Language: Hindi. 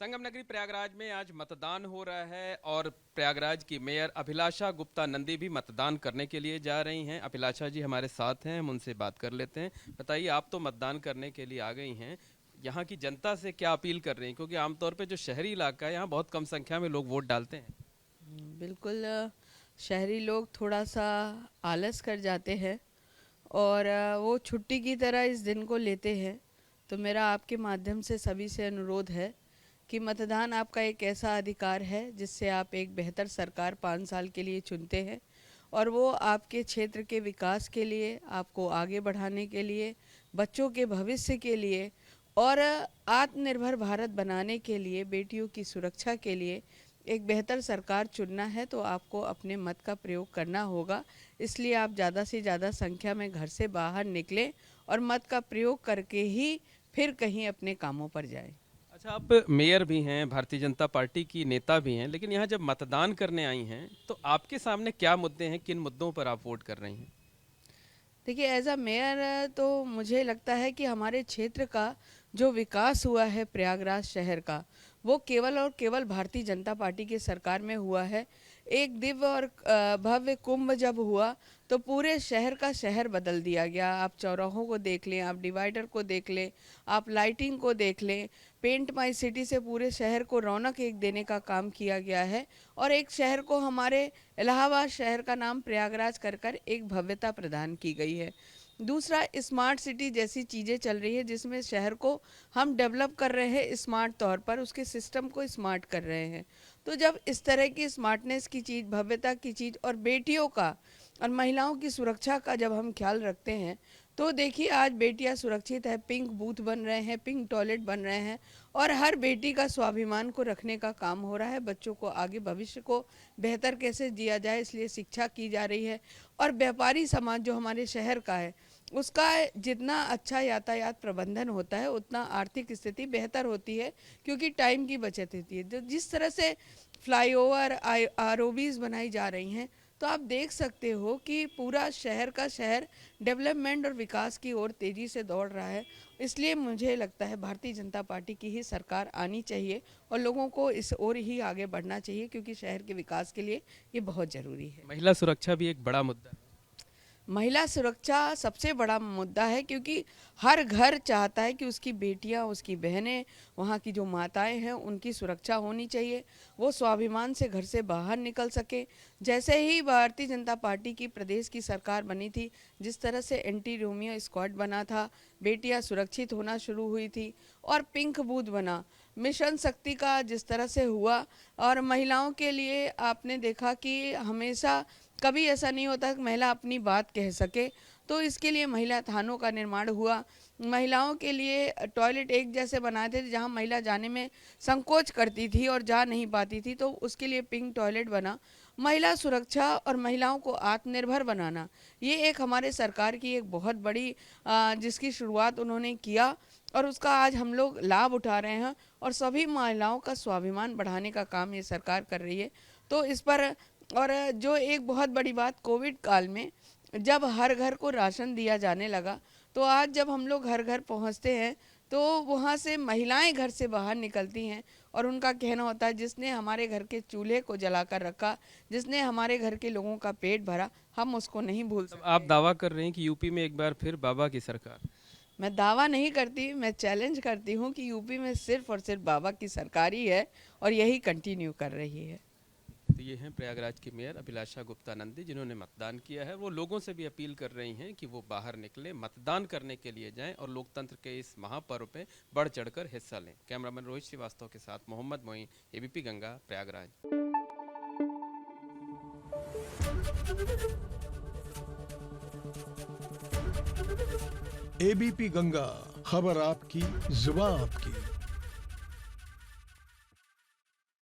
संगम नगरी प्रयागराज में आज मतदान हो रहा है और प्रयागराज की मेयर अभिलाषा गुप्ता नंदी भी मतदान करने के लिए जा रही हैं। अभिलाषा जी हमारे साथ हैं, हम उनसे बात कर लेते हैं। बताइए, आप तो मतदान करने के लिए आ गई हैं, यहाँ की जनता से क्या अपील कर रही हैं? क्योंकि आमतौर पे जो शहरी इलाका है, यहाँ बहुत कम संख्या में लोग वोट डालते हैं। बिल्कुल। शहरी लोग थोड़ा सा आलस कर जाते हैं और वो छुट्टी की तरह इस दिन को लेते हैं। तो मेरा आपके माध्यम से सभी से अनुरोध है कि मतदान आपका एक ऐसा अधिकार है जिससे आप एक बेहतर सरकार 5 साल के लिए चुनते हैं और वो आपके क्षेत्र के विकास के लिए, आपको आगे बढ़ाने के लिए, बच्चों के भविष्य के लिए और आत्मनिर्भर भारत बनाने के लिए, बेटियों की सुरक्षा के लिए एक बेहतर सरकार चुनना है। तो आपको अपने मत का प्रयोग करना होगा। इसलिए आप ज़्यादा से ज़्यादा संख्या में घर से बाहर निकलें और मत का प्रयोग करके ही फिर कहीं अपने कामों पर जाएं। अच्छा, आप मेयर भी हैं, भारतीय जनता पार्टी की नेता भी हैं, लेकिन यहाँ जब मतदान करने आई हैं तो आपके सामने क्या मुद्दे हैं, किन मुद्दों पर आप वोट कर रही हैं? देखिए, एज अ मेयर तो मुझे लगता है कि हमारे क्षेत्र का जो विकास हुआ है प्रयागराज शहर का, वो केवल और केवल भारतीय जनता पार्टी की सरकार में हुआ है। एक दिव्य और भव्य कुंभ जब हुआ तो पूरे शहर का शहर बदल दिया गया। आप चौराहों को देख लें, आप डिवाइडर को देख लें, आप लाइटिंग को देख लें। पेंट माई सिटी से पूरे शहर को रौनक एक देने का काम किया गया है और एक शहर को, हमारे इलाहाबाद शहर का नाम प्रयागराज कर कर एक भव्यता प्रदान की गई है। दूसरा, स्मार्ट सिटी जैसी चीज़ें चल रही है जिसमें शहर को हम डेवलप कर रहे हैं स्मार्ट तौर पर, उसके सिस्टम को स्मार्ट कर रहे हैं। तो जब इस तरह की स्मार्टनेस की चीज़, भव्यता की चीज़ और बेटियों का और महिलाओं की सुरक्षा का जब हम ख्याल रखते हैं तो देखिए, आज बेटियां सुरक्षित है, पिंक बूथ बन रहे हैं, पिंक टॉयलेट बन रहे हैं और हर बेटी का स्वाभिमान को रखने का काम हो रहा है। बच्चों को आगे भविष्य को बेहतर कैसे दिया जाए, इसलिए शिक्षा की जा रही है। और व्यापारी समाज जो हमारे शहर का है, उसका जितना अच्छा यातायात प्रबंधन होता है उतना आर्थिक स्थिति बेहतर होती है, क्योंकि टाइम की बचत होती है। जो जिस तरह से फ्लाईओवर, आरओबीज बनाई जा रही हैं, तो आप देख सकते हो कि पूरा शहर का शहर डेवलपमेंट और विकास की ओर तेज़ी से दौड़ रहा है। इसलिए मुझे लगता है भारतीय जनता पार्टी की ही सरकार आनी चाहिए और लोगों को इस ओर ही आगे बढ़ना चाहिए, क्योंकि शहर के विकास के लिए ये बहुत ज़रूरी है। महिला सुरक्षा भी एक बड़ा मुद्दा है। महिला सुरक्षा सबसे बड़ा मुद्दा है, क्योंकि हर घर चाहता है कि उसकी बेटियां, उसकी बहनें, वहाँ की जो माताएं हैं, उनकी सुरक्षा होनी चाहिए, वो स्वाभिमान से घर से बाहर निकल सके। जैसे ही भारतीय जनता पार्टी की प्रदेश की सरकार बनी थी, जिस तरह से एंटी रोमियो स्क्वाड बना था, बेटियां सुरक्षित होना शुरू हुई थी और पिंक बूथ बना, मिशन शक्ति का जिस तरह से हुआ, और महिलाओं के लिए आपने देखा कि हमेशा कभी ऐसा नहीं होता कि महिला अपनी बात कह सके। तो इसके लिए महिला थानों का निर्माण हुआ। महिलाओं के लिए टॉयलेट एक जैसे बनाए थे जहां महिला जाने में संकोच करती थी और जा नहीं पाती थी, तो उसके लिए पिंक टॉयलेट बना। महिला सुरक्षा और महिलाओं को आत्मनिर्भर बनाना, ये एक हमारे सरकार की एक बहुत बड़ी जिसकी शुरुआत उन्होंने किया और उसका आज हम लोग लाभ उठा रहे हैं और सभी महिलाओं का स्वाभिमान बढ़ाने का काम ये सरकार कर रही है। तो इस पर, और जो एक बहुत बड़ी बात, कोविड काल में जब हर घर को राशन दिया जाने लगा, तो आज जब हम लोग हर घर पहुंचते हैं तो वहाँ से महिलाएं घर से बाहर निकलती हैं और उनका कहना होता है, जिसने हमारे घर के चूल्हे को जलाकर रखा, जिसने हमारे घर के लोगों का पेट भरा, हम उसको नहीं भूल तब सकते। आप दावा कर रहे हैं कि यूपी में एक बार फिर बाबा की सरकार? मैं दावा नहीं करती, मैं चैलेंज करती हूँ कि यूपी में सिर्फ और सिर्फ बाबा की सरकार ही है और यही कंटिन्यू कर रही है। तो ये हैं प्रयागराज की मेयर अभिलाषा गुप्ता नंदी, जिन्होंने मतदान किया है। वो लोगों से भी अपील कर रही हैं कि वो बाहर निकले, मतदान करने के लिए जाएं और लोकतंत्र के इस महापर्व पे बढ़ चढ़कर हिस्सा लें। कैमरामैन रोहित श्रीवास्तव के साथ मोहम्मद मोइन, एबीपी गंगा, प्रयागराज। एबीपी गंगा, खबर आपकी, जुबान आपकी।